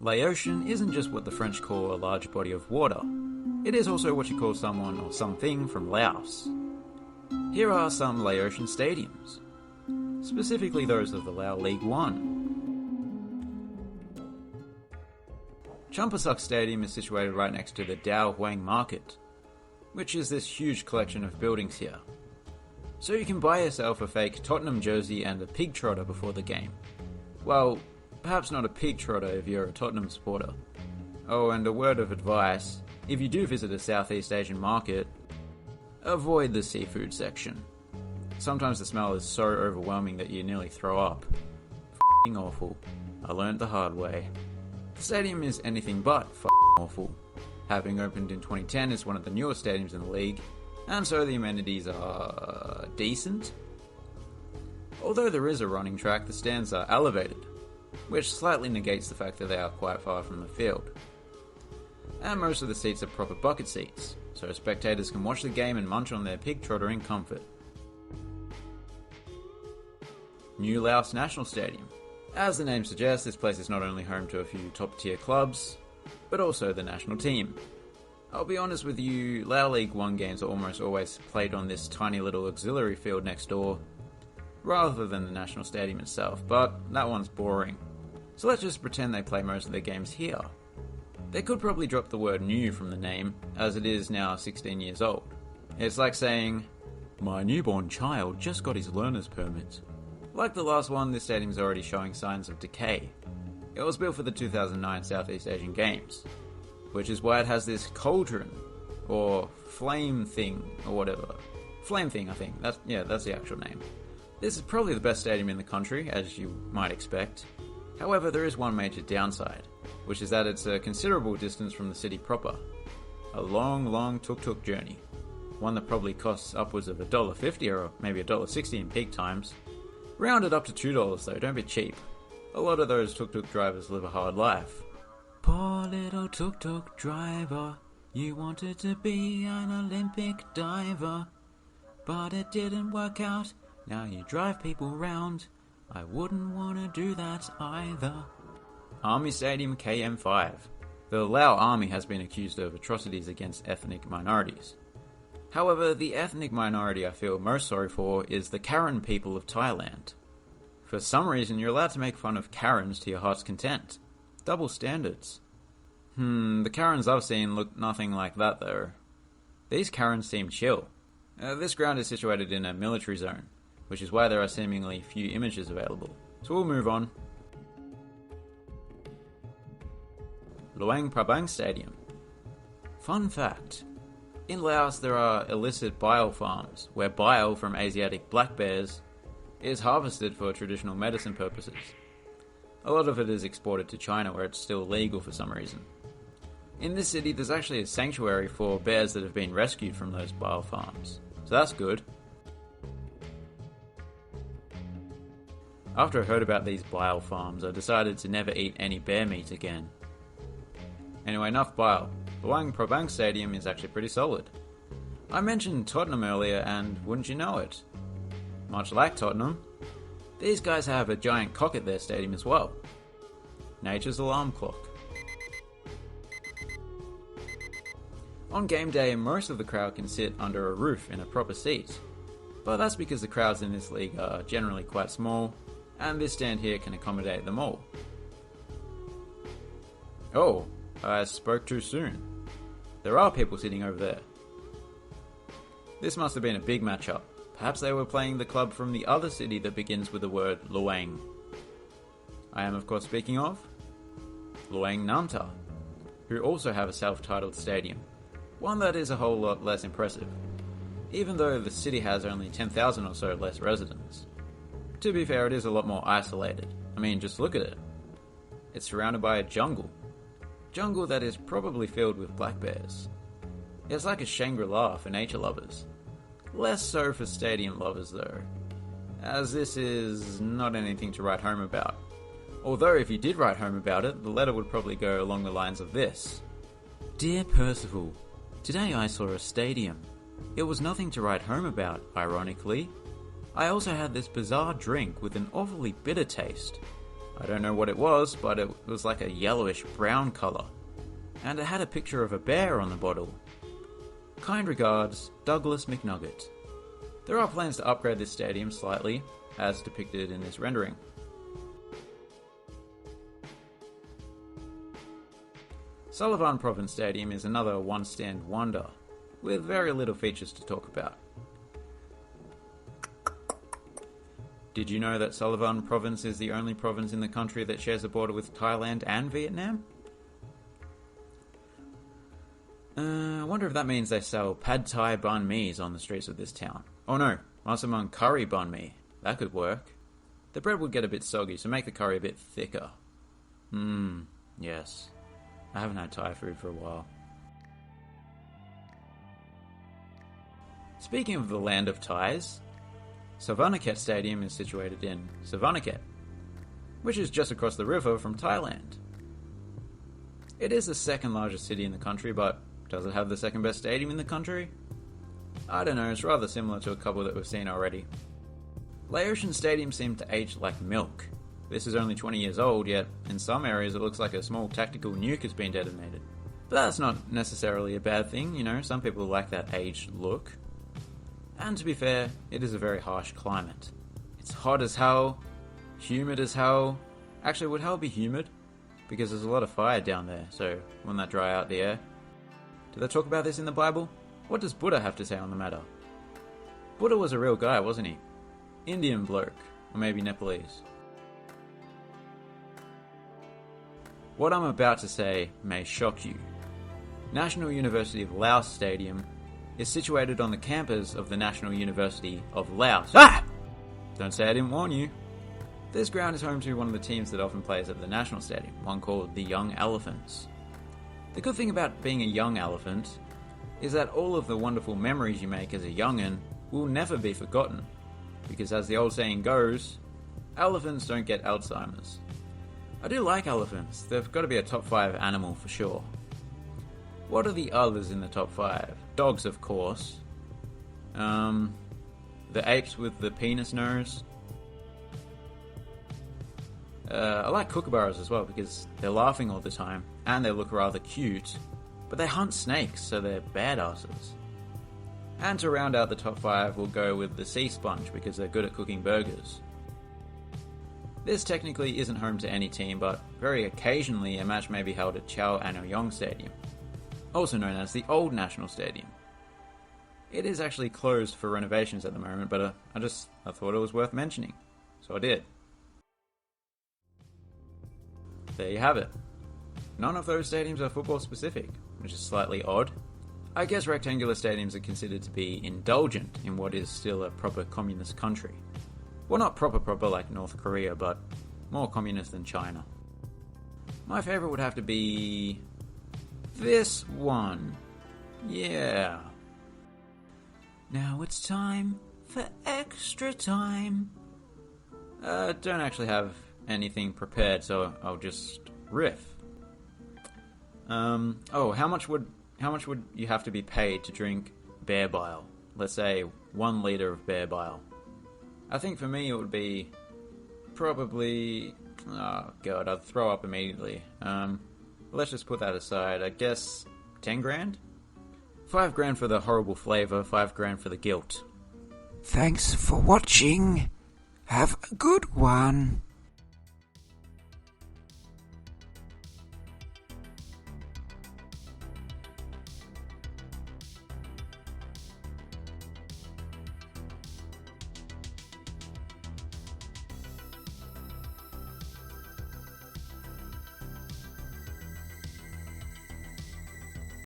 Laotian isn't just what the French call a large body of water, it is also what you call someone or something from Laos. Here are some Laotian stadiums, specifically those of the Lao League 1. Champa Stadium is situated right next to the Dao Huang Market, which is this huge collection of buildings here. So you can buy yourself a fake Tottenham jersey and a pig trotter before the game. Well, perhaps not a pig trotter if you're a Tottenham supporter. Oh, and a word of advice, if you do visit a Southeast Asian market, avoid the seafood section. Sometimes the smell is so overwhelming that you nearly throw up. F***ing awful. I learned the hard way. The stadium is anything but f***ing awful. Having opened in 2010, it's one of the newer stadiums in the league, and so the amenities are decent. Although there is a running track, the stands are elevated, which slightly negates the fact that they are quite far from the field. And most of the seats are proper bucket seats, so spectators can watch the game and munch on their pig trotter in comfort. New Laos National Stadium. As the name suggests, this place is not only home to a few top tier clubs, but also the national team. I'll be honest with you, Lao League 1 games are almost always played on this tiny little auxiliary field next door, rather than the national stadium itself, but that one's boring. So let's just pretend they play most of their games here. They could probably drop the word new from the name, as it is now 16 years old. It's like saying, my newborn child just got his learner's permit. Like the last one, this stadium's already showing signs of decay. It was built for the 2009 Southeast Asian Games, which is why it has this cauldron, or flame thing, or whatever. Flame thing, I think. That's the actual name. This is probably the best stadium in the country, as you might expect. However, there is one major downside, which is that it's a considerable distance from the city proper. A long tuk-tuk journey. One that probably costs upwards of $1.50 or maybe $1.60 in peak times. Rounded up to $2 though, don't be cheap. A lot of those tuk-tuk drivers live a hard life. Poor little tuk-tuk driver, you wanted to be an Olympic diver, but it didn't work out, now you drive people round. I wouldn't want to do that either. Army Stadium KM5. The Lao Army has been accused of atrocities against ethnic minorities. However, the ethnic minority I feel most sorry for is the Karen people of Thailand. For some reason, you're allowed to make fun of Karens to your heart's content. Double standards. The Karens I've seen look nothing like that though. These Karens seem chill. This ground is situated in a military zone, which is why there are seemingly few images available. So we'll move on. Luang Prabang Stadium. Fun fact. In Laos there are illicit bile farms, where bile from Asiatic black bears is harvested for traditional medicine purposes. A lot of it is exported to China where it's still legal for some reason. In this city there's actually a sanctuary for bears that have been rescued from those bile farms, so that's good. After I heard about these bile farms, I decided to never eat any bear meat again. Anyway, enough bile. Luang Prabang Stadium is actually pretty solid. I mentioned Tottenham earlier and wouldn't you know it? Much like Tottenham, these guys have a giant cock at their stadium as well. Nature's alarm clock. On game day, most of the crowd can sit under a roof in a proper seat, but that's because the crowds in this league are generally quite small, and this stand here can accommodate them all. Oh, I spoke too soon. There are people sitting over there. This must have been a big matchup. Perhaps they were playing the club from the other city that begins with the word Luang. I am of course speaking of Luang Namtha, who also have a self-titled stadium, one that is a whole lot less impressive, even though the city has only 10,000 or so less residents. To be fair, it is a lot more isolated. I mean, just look at it. It's surrounded by a jungle. Jungle that is probably filled with black bears. It's like a Shangri-La for nature lovers. Less so for stadium lovers though, as this is not anything to write home about. Although if you did write home about it, the letter would probably go along the lines of this. Dear Percival, today I saw a stadium. It was nothing to write home about, ironically. I also had this bizarre drink with an awfully bitter taste. I don't know what it was, but it was like a yellowish brown colour. And it had a picture of a bear on the bottle. Kind regards, Douglas McNugget. There are plans to upgrade this stadium slightly, as depicted in this rendering. Salavan Province Stadium is another one-stand wonder, with very little features to talk about. Did you know that Salavan Province is the only province in the country that shares a border with Thailand and Vietnam? I wonder if that means they sell pad thai banh mi's on the streets of this town. Oh no, Masamang curry banh mi. That could work. The bread would get a bit soggy, so make the curry a bit thicker. Yes. I haven't had Thai food for a while. Speaking of the land of Thais, Savannakhet Stadium is situated in Savannakhet, which is just across the river from Thailand. It is the second largest city in the country, but does it have the second best stadium in the country? I don't know, it's rather similar to a couple that we've seen already. Laotian stadiums seem to age like milk. This is only 20 years old, yet in some areas it looks like a small tactical nuke has been detonated. But that's not necessarily a bad thing, you know, some people like that aged look. And to be fair, it is a very harsh climate. It's hot as hell, humid as hell. Actually, would hell be humid? Because there's a lot of fire down there, so wouldn't that dry out the air? Did they talk about this in the Bible? What does Buddha have to say on the matter? Buddha was a real guy, wasn't he? Indian bloke, or maybe Nepalese. What I'm about to say may shock you. National University of Laos Stadium is situated on the campus of the National University of Laos. Ah! Don't say I didn't warn you. This ground is home to one of the teams that often plays at the National Stadium, one called the Young Elephants. The good thing about being a young elephant is that all of the wonderful memories you make as a young'un will never be forgotten, because as the old saying goes, elephants don't get Alzheimer's. I do like elephants, they've got to be a top 5 animal for sure. What are the others in the top 5? Dogs, of course. The apes with the penis nose. I like kookaburras as well because they're laughing all the time and they look rather cute, but they hunt snakes, so they're badasses. And to round out the top 5, we'll go with the sea sponge because they're good at cooking burgers. This technically isn't home to any team, but very occasionally a match may be held at Chao Anouvong Stadium, also known as the Old National Stadium. It is actually closed for renovations at the moment, but I thought it was worth mentioning, so I did. There you have it. None of those stadiums are football specific, which is slightly odd. I guess rectangular stadiums are considered to be indulgent in what is still a proper communist country. Well, not proper like North Korea, but more communist than China. My favourite would have to be this one. Yeah. Now it's time for extra time. Don't actually have anything prepared, so I'll just riff. How much would you have to be paid to drink bear bile? Let's say 1 litre of bear bile. I think for me it would be probably... oh god, I'd throw up immediately. Let's just put that aside. I guess 10 grand? 5 grand for the horrible flavour, 5 grand for the guilt. Thanks for watching. Have a good one.